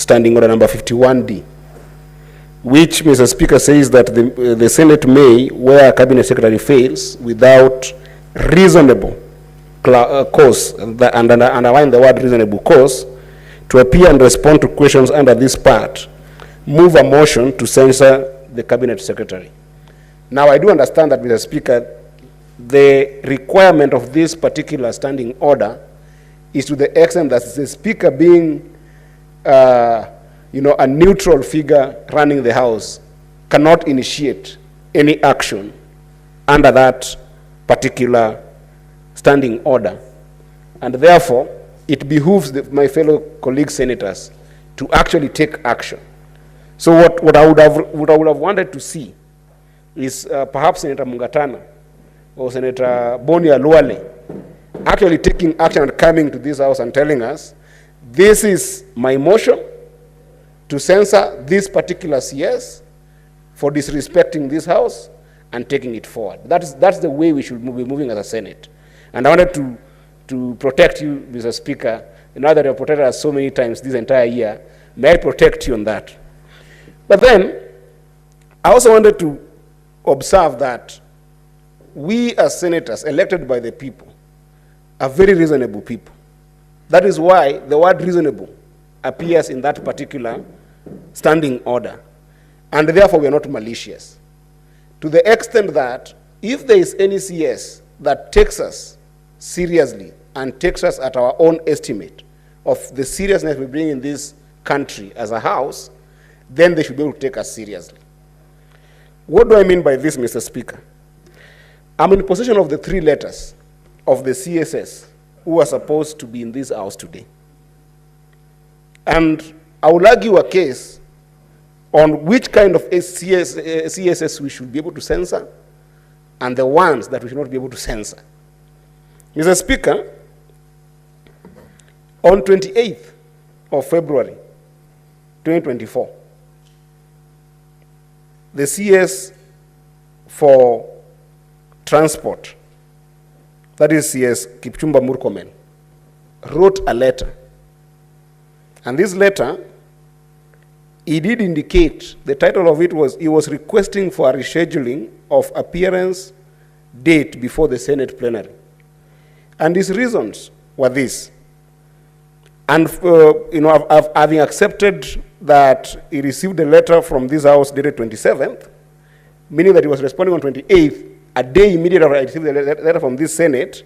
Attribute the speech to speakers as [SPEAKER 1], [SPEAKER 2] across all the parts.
[SPEAKER 1] Standing Order number 51D, which, Mr. Speaker, says that the Senate may, where a cabinet secretary fails, without reasonable cause, and underline the word reasonable cause, to appear and respond to questions under this part, move a motion to censor the cabinet secretary. Now, I do understand that, Mr. Speaker, the requirement of this particular standing order is to the extent that the Speaker, being a neutral figure running the House, cannot initiate any action under that particular standing order. And therefore, it behooves my fellow colleague senators to actually take action. So what I would have wanted to see is perhaps Senator Mungatana or Senator Boni Aluale actually taking action and coming to this House and telling us, this is my motion to censor this particular CS for disrespecting this House and taking it forward. That's the way we should be moving as a Senate. And I wanted to protect you, Mr. Speaker. Now that you have protected us so many times this entire year, may I protect you on that? But then, I also wanted to observe that we as senators elected by the people are very reasonable people. That is why the word reasonable appears in that particular standing order. And therefore, we are not malicious. To the extent that if there is any CS that takes us seriously and takes us at our own estimate of the seriousness we bring in this country as a House, then they should be able to take us seriously. What do I mean by this, Mr. Speaker? I'm in possession of the 3 letters of the CSS who are supposed to be in this House today. And I will argue a case on which kind of CSS we should be able to censor and the ones that we should not be able to censor. Mr. Speaker, on 28th of February, 2024, the CS for transport, that is CS Kipchumba Murkomen, wrote a letter. And this letter, he did indicate, the title of it was, he was requesting for a rescheduling of appearance date before the Senate plenary. And his reasons were this. And, having accepted that he received a letter from this House dated 27th, meaning that he was responding on 28th, a day immediately after I received the letter from this Senate,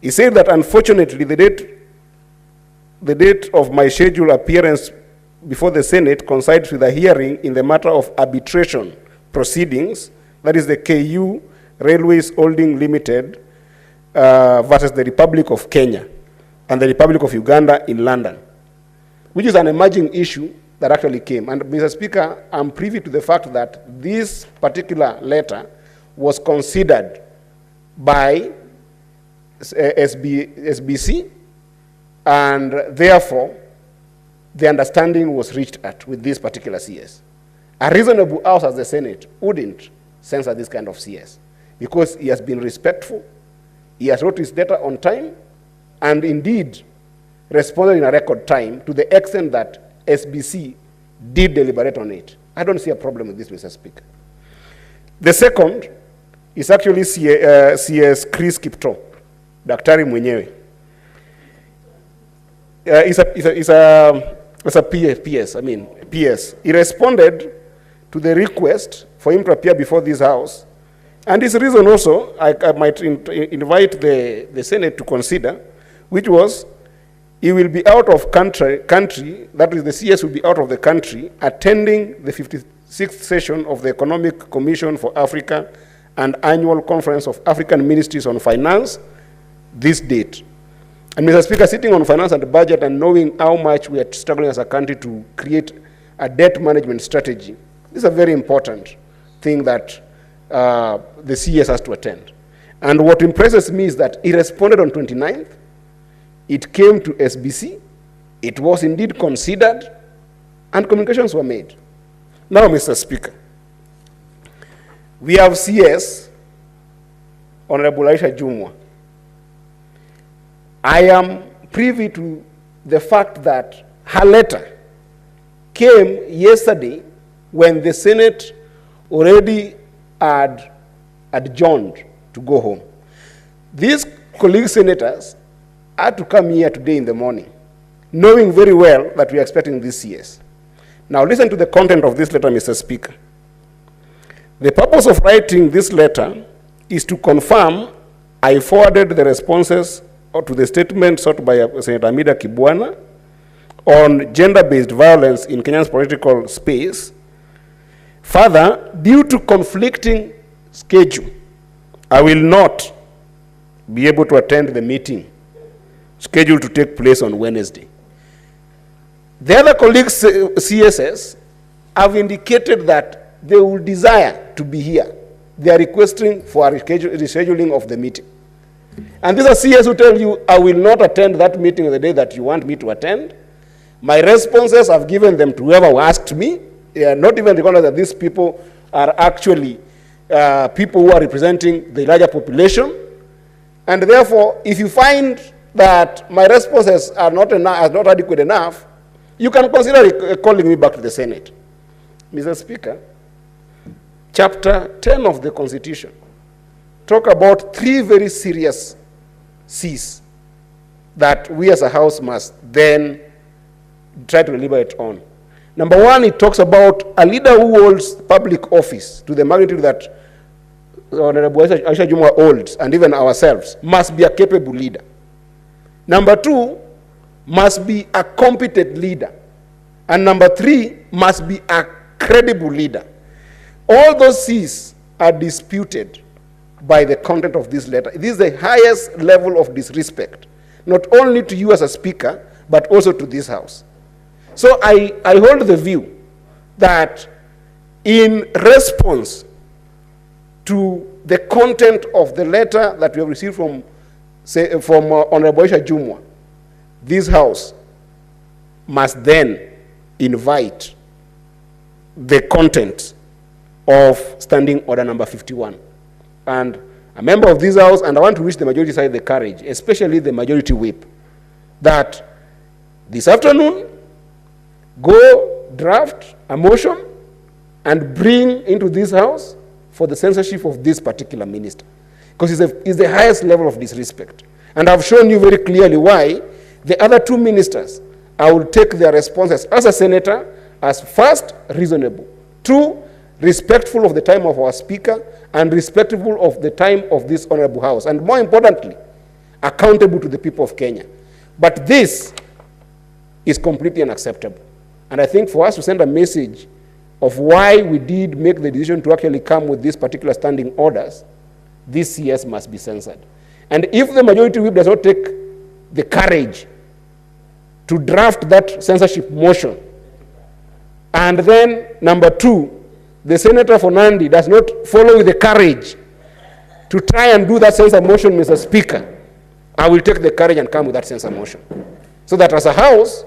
[SPEAKER 1] he said that unfortunately the date of my scheduled appearance before the Senate coincides with a hearing in the matter of arbitration proceedings, that is the KU Railways Holding Limited versus the Republic of Kenya and the Republic of Uganda in London, which is an emerging issue that actually came. And Mr. Speaker, I'm privy to the fact that this particular letter was considered by SBC, and therefore the understanding was reached at with this particular CS. A reasonable House as the Senate wouldn't censor this kind of CS because he has been respectful, he has wrote his letter on time, and indeed responded in a record time to the extent that SBC did deliberate on it. I don't see a problem with this, Mr. Speaker. The second is actually CS Chris Kipto, Daktari mwenyewe. It's a PS. He responded to the request for him to appear before this House. And his reason also, I might invite the Senate to consider, which was, he will be out of country, that is the CS will be out of the country, attending the 56th session of the Economic Commission for Africa and Annual Conference of African Ministries on Finance, this date. And Mr. Speaker, sitting on finance and budget and knowing how much we are struggling as a country to create a debt management strategy, this is a very important thing that the CS has to attend. And what impresses me is that he responded on 29th, it came to SBC, it was indeed considered, and communications were made. Now, Mr. Speaker, we have CS, Honorable Aisha Jumwa. I am privy to the fact that her letter came yesterday when the Senate already had adjourned to go home. These colleague senators had to come here today in the morning, knowing very well that we are expecting this CS. Now listen to the content of this letter, Mr. Speaker. The purpose of writing this letter is to confirm I forwarded the responses to the statement sought by Senator Amida Kibwana on gender-based violence in Kenya's political space. Further, due to conflicting schedule, I will not be able to attend the meeting scheduled to take place on Wednesday. The other colleagues, CSS, have indicated that they will desire to be here. They are requesting for a rescheduling of the meeting. And these are CS who tell you, I will not attend that meeting on the day that you want me to attend. My responses, I've given them to whoever asked me. They are not even recognized that these people are actually people who are representing the larger population. And therefore, if you find that my responses are not adequate enough, you can consider calling me back to the Senate. Mr. Speaker, Chapter 10 of the Constitution talk about 3 very serious C's that we as a House must then try to deliberate on. Number 1, it talks about a leader who holds public office to the magnitude that Honorable Aisha Jumwa holds, and even ourselves, must be a capable leader. Number 2, must be a competent leader. And number 3, must be a credible leader. All those C's are disputed by the content of this letter. This is the highest level of disrespect, not only to you as a speaker, but also to this House. So I hold the view that in response to the content of the letter that we have received from Honorable Aisha Jumwa, this House must then invite the content of Standing Order number 51. And a member of this House, and I want to wish the majority side the courage, especially the majority whip, that this afternoon, go draft a motion and bring into this House for the censorship of this particular minister. Because it's the highest level of disrespect. And I've shown you very clearly why the other 2 ministers, I will take their responses as a senator as first, reasonable, 2, respectful of the time of our speaker, and respectful of the time of this honorable House, and more importantly, accountable to the people of Kenya. But this is completely unacceptable. And I think for us to send a message of why we did make the decision to actually come with these particular standing orders, this CS must be censored. And if the majority whip does not take the courage to draft that censorship motion, and then number 2, the Senator for Nandi does not follow with the courage to try and do that censor motion, Mr. Speaker, I will take the courage and come with that censor motion. So that as a House,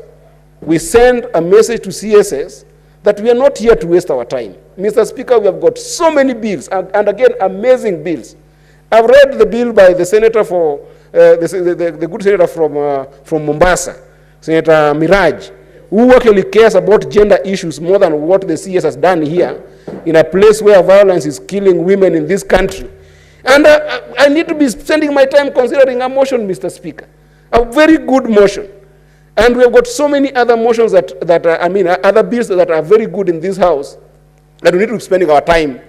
[SPEAKER 1] we send a message to CSS that we are not here to waste our time. Mr. Speaker, we have got so many bills, and again, amazing bills. I've read the bill by the senator for, the good senator from Mombasa, Senator Miraj, who actually cares about gender issues more than what the CS has done here, in a place where violence is killing women in this country. And I need to be spending my time considering a motion, Mr. Speaker, a very good motion. And we have got so many other motions other bills that are very good in this House that we need to be spending our time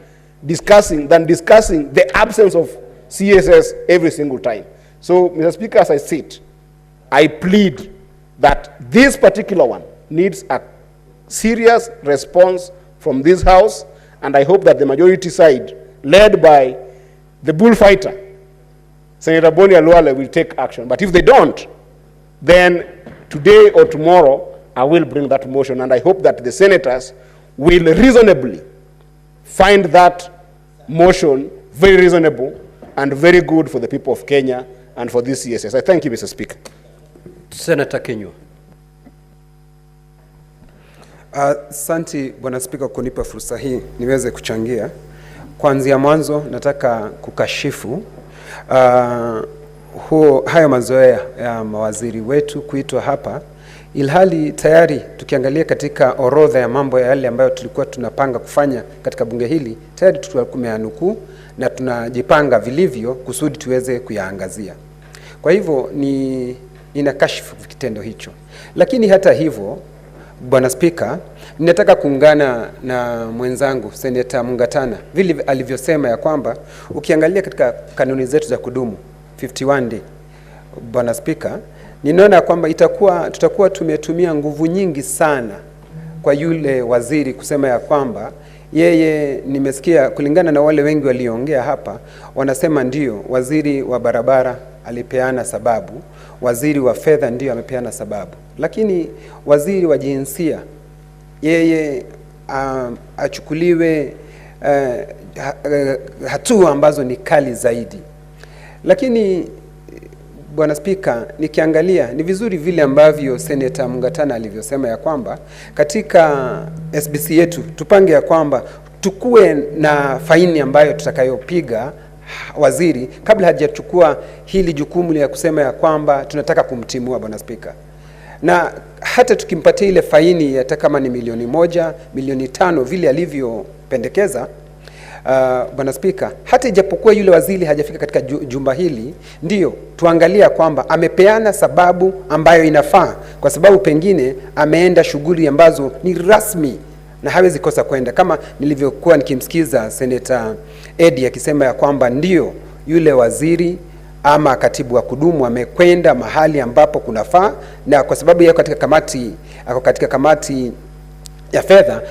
[SPEAKER 1] discussing the absence of CSS every single time. So, Mr. Speaker, as I sit, I plead that this particular one needs a serious response from this House, and I hope that the majority side, led by the bullfighter, Senator Boni Aluale, will take action. But if they don't, then today or tomorrow, I will bring that motion, and I hope that the senators will reasonably find that motion very reasonable and very good for the people of Kenya and for this CSS. I thank you, Mr. Speaker.
[SPEAKER 2] Senator Kenywa.
[SPEAKER 3] Asante Bwana Spika kunipa fursa hii niweze kuchangia. Kuanzia mwanzo nataka kukashifu hayo mazoea ya mawaziri wetu kuitwa hapa ilhali tayari tukiangalia katika orodha ya mambo yale ambayo tulikuwa tunapanga kufanya katika bunge hili, tayari tumeyanukuu na tunajipanga vilivyo kusudi tuweze kuyaangazia. Kwa hivyo inakashifu kitendo hicho. Lakini hata hivyo, Bwana Spika, ninataka kuungana na mwenzangu Seneta Mungatana vile alivyosema ya kwamba ukiangalia katika kanuni zetu za kudumu 51 day, Bwana Spika, ninaona kwamba tutakuwa tumetumia nguvu nyingi sana kwa yule waziri kusema ya kwamba yeye, nimesikia kulingana na wale wengi waliongea hapa, wanasema ndio waziri wa barabara alipeana sababu, waziri wa fedha ndio amepeana sababu, lakini waziri wa jinsia yeye achukuliwe hatua ambazo ni kali zaidi. Lakini Bwana Spika, nikiangalia ni vizuri vile ambavyo Seneta Mungatana alivyosema ya kwamba katika SBC yetu tupange ya kwamba tukue na faini ambayo tutakayopiga waziri kabla hajachukua hili jukumu la kusema ya kwamba tunataka kumtimua, Bwana Spika. Na hata tukimpatia ile faini hata kama ni milioni 1, milioni 5 vile alivyopendekeza, Bwana Spika, hata ijapokuwa yule waziri hajafika katika jumba hili, ndio tuangalia kwamba amepeana sababu ambayo inafaa, kwa sababu pengine ameenda shughuli ambazo ni rasmi na hawezi kosa kwenda, kama nilivyokuwa nikimsikiza Senator Eddie akisema ya kwamba ndio yule waziri ama katibu wa kudumu amekwenda mahali ambapo kunafaa, na kwa sababu yako katika kamati ya fedha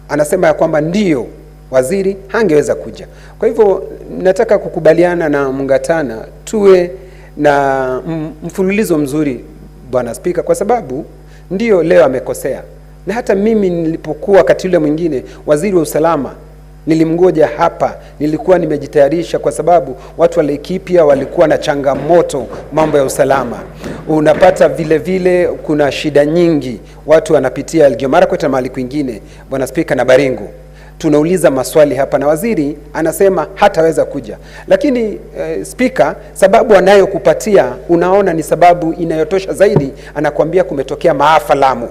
[SPEAKER 3] anasema ya kwamba ndio waziri hangeweza kuja. Kwa hivyo nataka kukubaliana na Mungatana tuwe na mfululizo mzuri, Bwana Spika, kwa sababu ndio leo amekosea. Na hata mimi nilipokuwa wakati ule mwingine waziri wa usalama nilimngoja hapa, nilikuwa nimejitayarisha kwa sababu watu wa Laikipia walikuwa na changamoto mambo ya usalama. Unapata vile vile kuna shida nyingi watu wanapitia Elgeyo Marakwet na mahali kwingine, Bwana Spika, na Baringo. Tunauliza maswali hapa na waziri anasema hataweza kuja. Lakini Spika, sababu anayokupatia unaona ni sababu inayotosha zaidi, anakuambia kumetokea maafa Lamu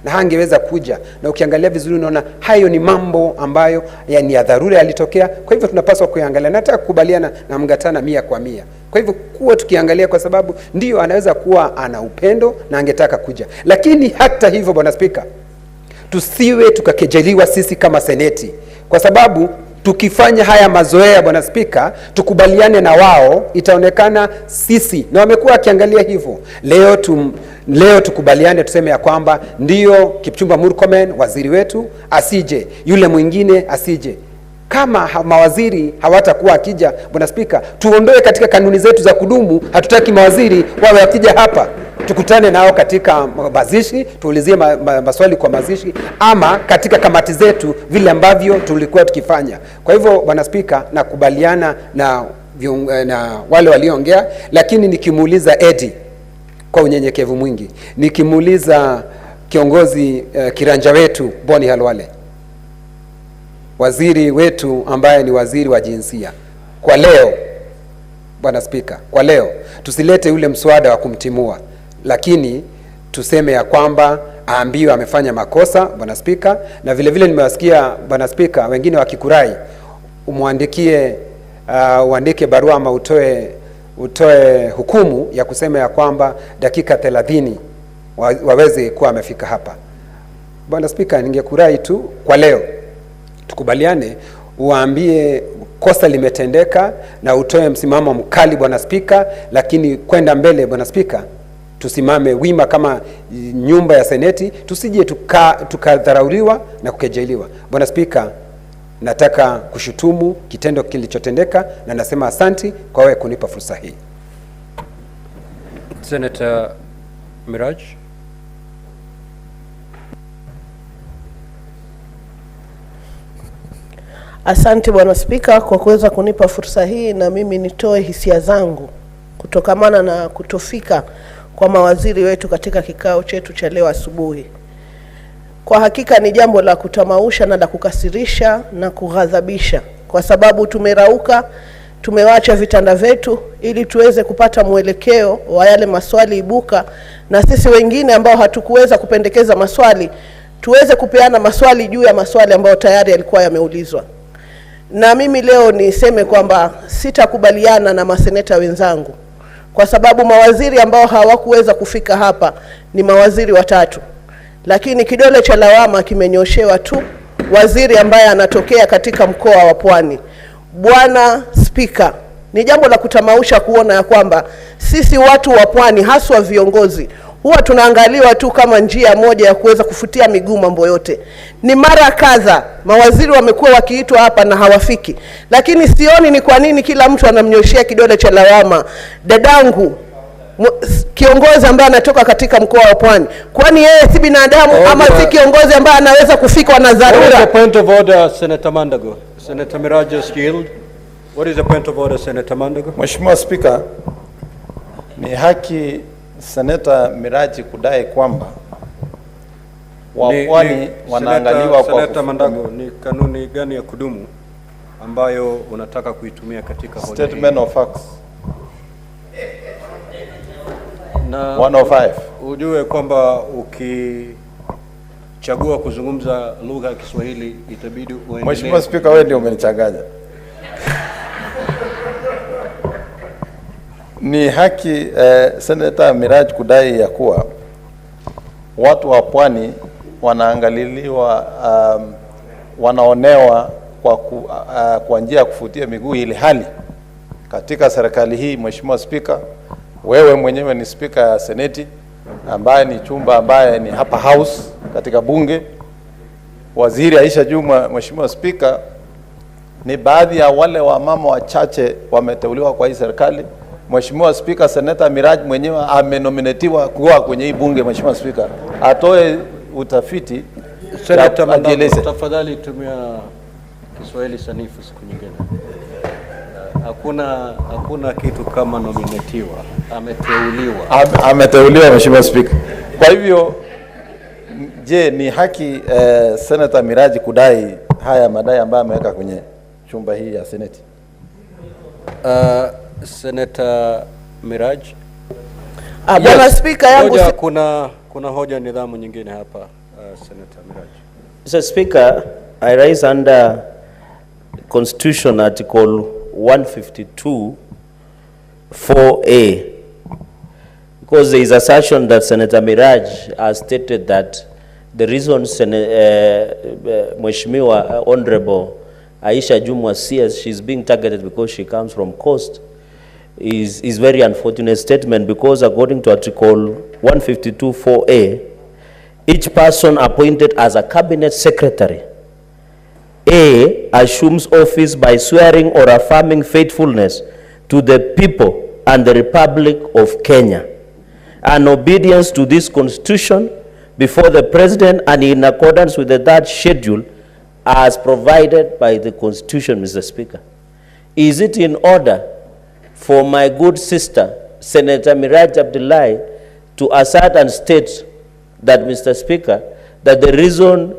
[SPEAKER 3] na hangeweza kuja, na ukiangalia vizuri unaona hayo ni mambo ambayo ni ya dharura yalitokea. Kwa hivyo tunapaswa kuangalia. Nataka kukubaliana na Mungatana 100%. Kwa hivyo kuwa tukiangalia, kwa sababu ndio anaweza kuwa ana upendo na angetaka kuja. Lakini hata hivyo, Bwana Spika, tusiwe tukakejeliwa sisi kama seneti, kwa sababu tukifanya haya mazoea, Bwana Spika, tukubaliane na wao, itaonekana sisi, na wamekuwa akiangalia hivyo. Leo tukubaliane, tuseme ya kwamba ndio Kipchumba Murkomen waziri wetu asije, yule mwingine asije. Kama mawaziri hawatakuwa akija, Bwana Spika, tuondoe katika kanuni zetu za kudumu. Hatutaki mawaziri wawe wakija hapa. Tukutane nao katika mazishi, tuulizie maswali kwa mazishi, ama katika kamati zetu vile ambavyo tulikuwa tukifanya. Kwa hivyo, Bwana Spika, nakubaliana na wale walioongea, lakini nikimuuliza Eddie kwa unyenyekevu mwingi, nikimuuliza kiongozi kiranja wetu Boni Halwale, waziri wetu ambaye ni waziri wa jinsia, kwa leo, Bwana Spika, kwa leo tusilete ule mswada wa kumtimua, lakini tuseme ya kwamba aambiwe amefanya makosa, Bwana Spika. Na vile vile nimewasikia, Bwana Spika, wengine wakikurai uandike barua ama utoe hukumu ya kusema ya kwamba dakika 30 waweze kuwa amefika hapa. Bwana Spika, ningekurai tu kwa leo tukubaliane, uambie kosa limetendeka na utoe msimamo mkali, Bwana Spika, lakini kwenda mbele, Bwana Spika, tusimame wima kama nyumba ya seneti, tusije tukadharauliwa na kukejeliwa. Bwana Spika, nataka kushutumu kitendo kilichotendeka na nasema asanti kwa wewe kunipa fursa hii.
[SPEAKER 2] Senator Miraj.
[SPEAKER 4] Asante Bwana Spika kwa kuweza kunipa fursa hii, na mimi nitoe hisia zangu kutokamana na kutofika kwa mawaziri wetu katika kikao chetu cha leo asubuhi. Kwa hakika ni jambo la kutamausha na la kukasirisha na kughadhabisha, kwa sababu tumerauka tumewacha vitanda vyetu ili tuweze kupata mwelekeo wa yale maswali ibuka, na sisi wengine ambao hatukuweza kupendekeza maswali tuweze kupeana maswali juu ya maswali ambayo tayari yalikuwa yameulizwa. Na mimi leo niseme kwamba sitakubaliana na maseneta wenzangu, kwa sababu mawaziri ambao hawakuweza kufika hapa ni mawaziri watatu, lakini kidole cha lawama kimenyoshewa tu waziri ambaye anatokea katika mkoa wa Pwani. Bwana Spika, ni jambo la kutamausha kuona ya kwamba sisi watu wa Pwani, haswa viongozi, huwa tunaangaliwa tu kama njia moja ya kuweza kufutia miguu mambo yote. Ni mara kadha mawaziri wamekuwa wakiitwa hapa na hawafiki, lakini sioni ni kwa nini kila mtu anamnyoshia kidole cha lawama dadangu kiongozi ambaye anatoka katika mkoa wa Pwani. Kwani yeye si binadamu ama si kiongozi ambaye anaweza kufikwa na dharura?
[SPEAKER 2] What is the point of order, Senator Mandago? Senator Miraj just yield. What is the point of order, Senator Mandago?
[SPEAKER 5] Mheshimiwa Speaker, ni haki Senator Miraji kudai kwamba wapwani wanaangaliwa kwa
[SPEAKER 2] Senator Mandago, ni kanuni gani ya kudumu ambayo unataka kuitumia katika hoja hii?
[SPEAKER 5] Statement of facts.
[SPEAKER 2] Na
[SPEAKER 5] 105.
[SPEAKER 2] Ujue kwamba ukichagua kuzungumza lugha ya Kiswahili itabidi uendelee.
[SPEAKER 5] Mheshimiwa Speaker, wewe ndio umenichanganya. Ni haki Senator Miraj kudai ya kuwa watu wa Pwani wanaangaliliwa, wanaonewa kwa njia ya kufutia miguu, ili hali katika serikali hii. Mheshimiwa Speaker, wewe mwenyewe ni Speaker ya Seneti, ambaye ni chumba ambaye ni hapa house katika bunge. Waziri Aisha Jumwa, Mheshimiwa Speaker, ni baadhi ya wale wa mama wachache wameteuliwa kwa hii serikali. Mheshimiwa Speaker, Senator Miraj mwenyewe amenominatiwa kuwa kwenye hii bunge. Mheshimiwa Speaker, atoe utafiti.
[SPEAKER 2] Senator Mandago, tafadhali tumia Kiswahili sanifu siku nyingine. Hakuna kitu kama nominatiwa, ameteuliwa.
[SPEAKER 5] Ameteuliwa, Mheshimiwa Speaker. Kwa hivyo, je, ni haki Senator Miraj kudai haya madai ambayo ameweka kwenye chumba hii ya Seneti?
[SPEAKER 2] Senator Miraj.
[SPEAKER 4] Bwana Speaker, yangu
[SPEAKER 2] kuna hoja nidhamu nyingine hapa, Senator Miraj.
[SPEAKER 6] Mr. Speaker, I rise under Constitution Article 152 4A, because there is assertion that Senator Miraj has stated that the reason Mheshimiwa Honorable Aisha Jumwa says she's being targeted because she comes from coast is very unfortunate statement, because according to Article 152 4A, each person appointed as a cabinet secretary A assumes office by swearing or affirming faithfulness to the people and the Republic of Kenya, and obedience to this Constitution before the President and in accordance with the third schedule as provided by the Constitution, Mr. Speaker. Is it in order for my good sister, Senator Miraj Abdullahi, to assert and state that, Mr. Speaker, that the reason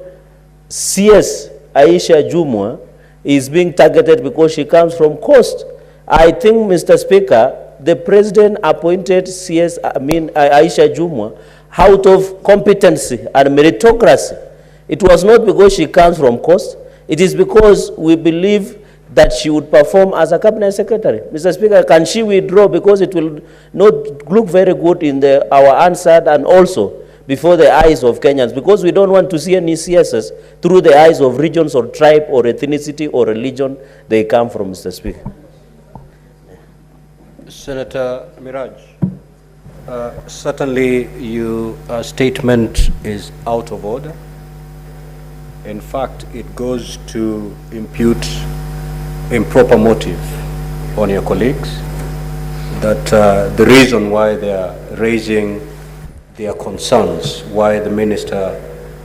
[SPEAKER 6] CS Aisha Jumwa is being targeted because she comes from coast? I think, Mr. Speaker, the President appointed Aisha Jumwa out of competency and meritocracy. It was not because she comes from coast. It is because we believe that she would perform as a cabinet secretary. Mr. Speaker, can she withdraw, because it will not look very good in our answer and also before the eyes of Kenyans, because we don't want to see any CSS through the eyes of regions or tribe or ethnicity or religion they come from, Mr. Speaker.
[SPEAKER 2] Senator Miraj, certainly your statement is out of order. In fact, it goes to impute improper motive on your colleagues, that the reason why they are raising their concerns, why the minister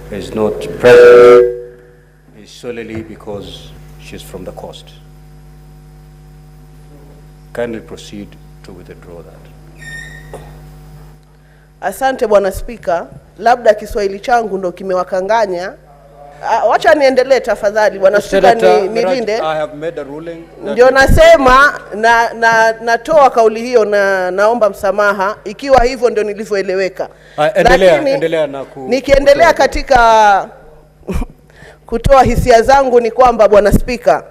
[SPEAKER 2] is not present, is solely because she's from the coast. Kindly proceed to withdraw that.
[SPEAKER 4] Asante Bwana Spika, labda Kiswahili changu ndo kimewakanganya Wacha niendelee tafadhali Bwana Spika, nilinde.
[SPEAKER 2] I have made a ruling.
[SPEAKER 4] Ndio nasema natoa kauli hiyo na naomba msamaha ikiwa hivyo ndio nilivyoeleweka.
[SPEAKER 2] Endelea na
[SPEAKER 4] nikiendelea katika kutoa hisia zangu ni kwamba Bwana Spika,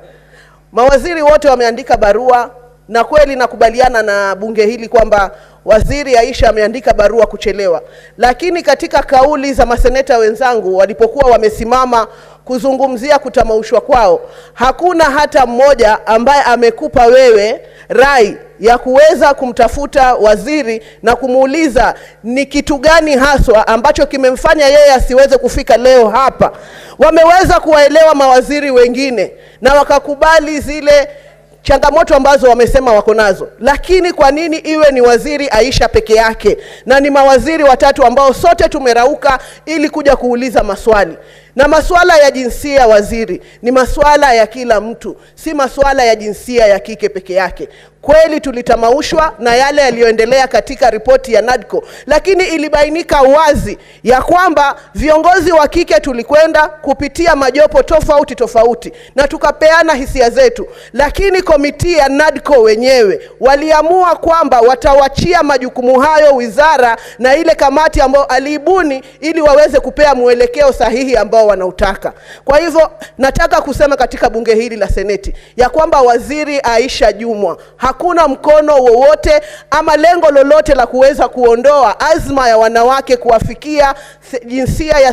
[SPEAKER 4] mawaziri wote wameandika barua, na kweli nakubaliana na bunge hili kwamba Waziri Aisha ameandika barua kuchelewa. Lakini katika kauli za maseneta wenzangu walipokuwa wamesimama kuzungumzia kutamaushwa kwao, hakuna hata mmoja ambaye amekupa wewe rai ya kuweza kumtafuta waziri na kumuuliza ni kitu gani haswa ambacho kimemfanya yeye asiweze kufika leo hapa. Wameweza kuwaelewa mawaziri wengine na wakakubali zile changamoto ambazo wamesema wako nazo, lakini kwa nini iwe ni waziri Aisha peke yake na ni mawaziri watatu ambao sote tumerauka ili kuja kuuliza maswali? Na maswala ya jinsia waziri ni maswala ya kila mtu, si maswala ya jinsia ya kike peke yake. Kweli tulitamaushwa na yale yaliyoendelea katika ripoti ya NADCO, lakini ilibainika wazi ya kwamba viongozi wa kike tulikwenda kupitia majopo tofauti na tukapeana hisia zetu, lakini komiti ya NADCO wenyewe waliamua kwamba watawachia majukumu hayo wizara na ile kamati ambayo aliibuni ili waweze kupea mwelekeo sahihi ambao wanautaka. Kwa hivyo nataka kusema katika bunge hili la Seneti ya kwamba waziri Aisha Jumwa hakuna mkono wowote ama lengo lolote la kuweza kuondoa azma ya wanawake kuwafikia jinsia ya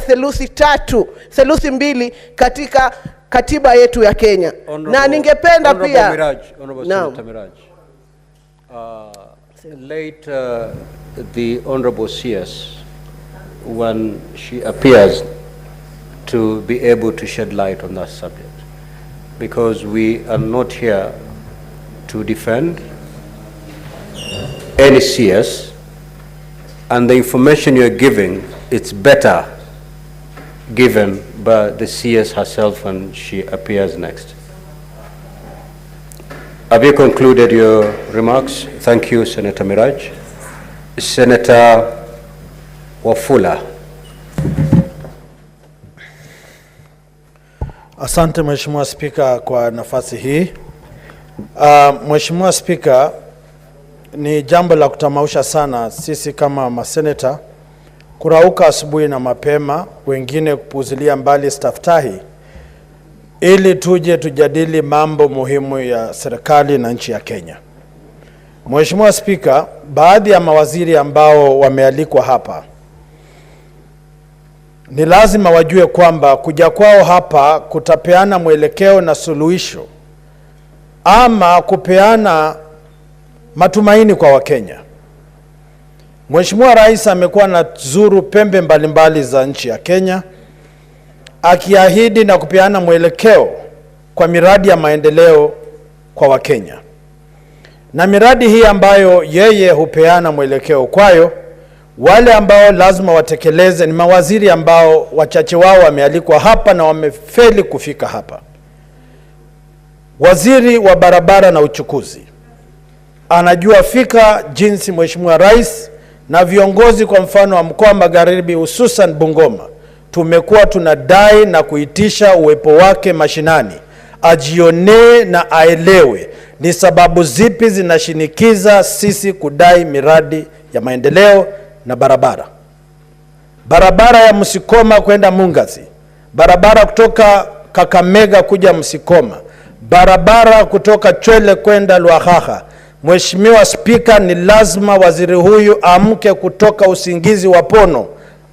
[SPEAKER 4] theluthi mbili katika katiba yetu ya Kenya. Na ningependa pia
[SPEAKER 2] later the Honorable CS, when she appears, to be able to shed light on that subject, because we are not here to defend any CS, and the information you're giving, it's better given by the CS herself when she appears next. Have you concluded your remarks? Thank you, Senator Miraj. Senator Wafula.
[SPEAKER 7] Asante Mheshimiwa Spika kwa nafasi hii. Mheshimiwa Spika, ni jambo la kutamausha sana sisi kama maseneta kurauka asubuhi na mapema, wengine kupuzilia mbali staftahi, ili tuje tujadili mambo muhimu ya serikali na nchi ya Kenya. Mheshimiwa Spika, baadhi ya mawaziri ambao wamealikwa hapa ni lazima wajue kwamba kuja kwao hapa kutapeana mwelekeo na suluhisho ama kupeana matumaini kwa Wakenya. Mheshimiwa Rais amekuwa na zuru pembe mbalimbali za nchi ya Kenya akiahidi na kupeana mwelekeo kwa miradi ya maendeleo kwa Wakenya. Na miradi hii ambayo yeye hupeana mwelekeo kwayo, wale ambao lazima watekeleze ni mawaziri ambao wachache wao wamealikwa hapa na wamefeli kufika hapa. Waziri wa barabara na uchukuzi anajua fika jinsi Mheshimiwa Rais na viongozi kwa mfano wa mkoa Magharibi hususan Bungoma tumekuwa tunadai na kuitisha uwepo wake mashinani, ajionee na aelewe ni sababu zipi zinashinikiza sisi kudai miradi ya maendeleo na barabara. Barabara ya Msikoma kwenda Mungazi, barabara kutoka Kakamega kuja Msikoma, barabara kutoka Chwele kwenda Lwakhakha. Mheshimiwa Spika, ni lazima waziri huyu amke kutoka usingizi wa pono,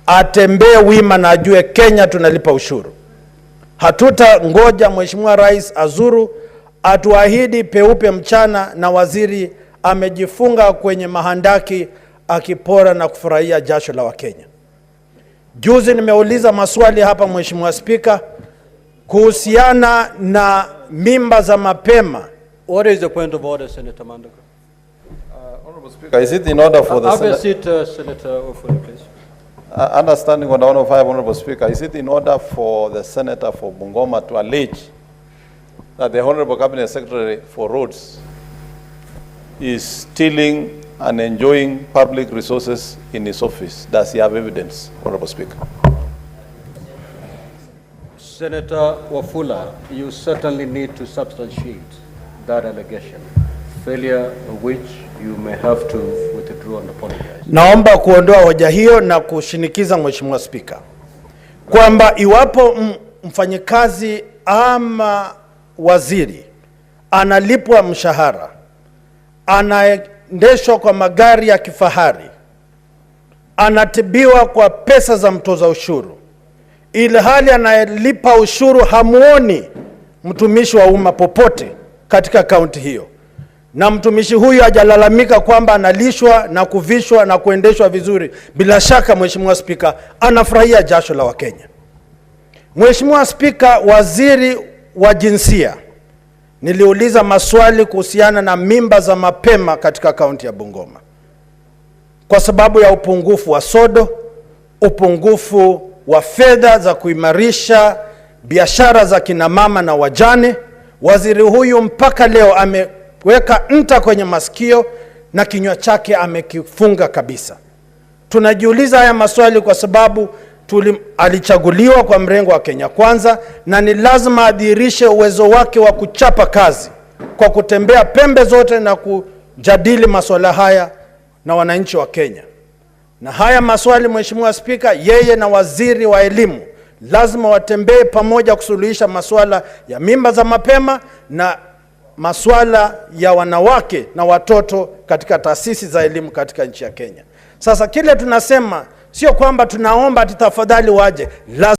[SPEAKER 7] atembee wima na ajue Kenya tunalipa ushuru. Hatuta ngoja Mheshimiwa Rais azuru atuahidi peupe mchana na waziri amejifunga kwenye mahandaki akipora na kufurahia jasho la Wakenya. Juzi nimeuliza maswali hapa Mheshimiwa Spika kuhusiana na mimba za mapema.
[SPEAKER 2] What is the point of order, Senator Mandaka?
[SPEAKER 5] Honorable Speaker, is it in order for the
[SPEAKER 2] Have a seat, Senator Wafula, please.
[SPEAKER 5] Understanding on the 105, Honorable Speaker, is it in order for the Senator for Bungoma to allege that the Honorable Cabinet Secretary for Roads is stealing and enjoying public resources in his office? Does he have evidence, Honorable Speaker?
[SPEAKER 2] Senator Wafula, you certainly need to substantiate that allegation, failure of which you may have to withdraw and apologize.
[SPEAKER 7] Naomba kuondoa hoja hiyo na kushinikiza Mheshimiwa Spika kwamba iwapo mfanyikazi ama waziri analipwa mshahara, anaendeshwa kwa magari ya kifahari, anatibiwa kwa pesa za mtoza ushuru, ile hali anayelipa ushuru hamuoni mtumishi wa umma popote katika kaunti hiyo, na mtumishi huyu hajalalamika kwamba analishwa na kuvishwa na kuendeshwa vizuri, bila shaka Mheshimiwa Spika anafurahia jasho la Wakenya. Mheshimiwa Spika, waziri wa jinsia, niliuliza maswali kuhusiana na mimba za mapema katika kaunti ya Bungoma. Kwa sababu ya upungufu wa sodo, upungufu wa fedha za kuimarisha biashara za kina mama na wajane, waziri huyu mpaka leo ameweka nta kwenye masikio na kinywa chake amekifunga kabisa. Tunajiuliza haya maswali kwa sababu alichaguliwa kwa mrengo wa Kenya Kwanza, na ni lazima adhihirishe uwezo wake wa kuchapa kazi kwa kutembea pembe zote na kujadili masuala haya na wananchi wa Kenya. Na haya maswali, Mheshimiwa Spika, yeye na waziri wa elimu lazima watembee pamoja kusuluhisha masuala ya mimba za mapema na masuala ya wanawake na watoto katika taasisi za elimu katika nchi ya Kenya. Sasa kile tunasema sio kwamba tunaomba tafadhali waje,